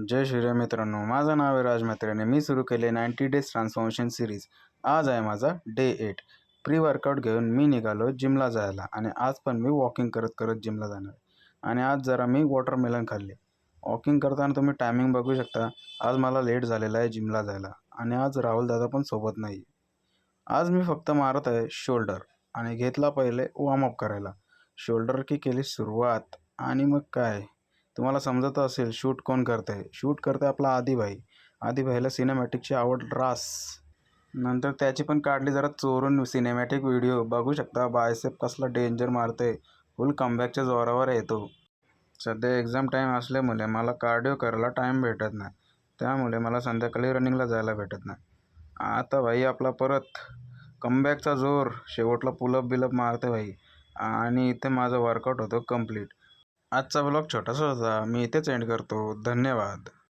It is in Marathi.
जय श्रीराम मित्रांनो, माझं नाव आहे राज म्हात्रे. मी सुरू केले 90 डेज ट्रान्सफॉर्मेशन सिरीज. आज आहे माझा डे 8. प्री वर्कआउट घेऊन मी निघालो जिमला जायला आणि आज पण मी वॉकिंग करत करत जिमला जाणार. आणि आज जरा मी वॉटरमेलन खाल्ले. वॉकिंग करताना तुम्ही टायमिंग बघू शकता. आज मला लेट झालेला आहे जिमला जायला आणि आज राहुल दादा पण सोबत नाही. आज मी फक्त मारत आहे शोल्डर आणि घेतला पहिले वॉर्मअप करायला. शोल्डर की केली सुरुवात आणि मग काय, तुम्हाला समजत असेल शूट कोण करतंय. शूट करते आपला आदिभाई. आदिभाईला सिनेमॅटिकची आवड रास. नंतर त्याची पण काढली जरा चोरून सिनेमॅटिक व्हिडिओ. बघू शकता बायसेप कसला डेंजर मारते. फुल कमबॅकच्या जोरावर येतो. सध्या एक्झाम टाईम असल्यामुळे मला कार्डिओ करायला टाईम भेटत नाही, त्यामुळे मला संध्याकाळी रनिंगला जायला भेटत नाही. आता भाई आपला परत कमबॅकचा जोर. शेवटला पुलअप बिलअप मारते भाई आणि इथे माझा वर्कआउट होतो कंप्लीट. आजचा ब्लॉग छोटासा होता, मी इथेच एंड करतो. धन्यवाद.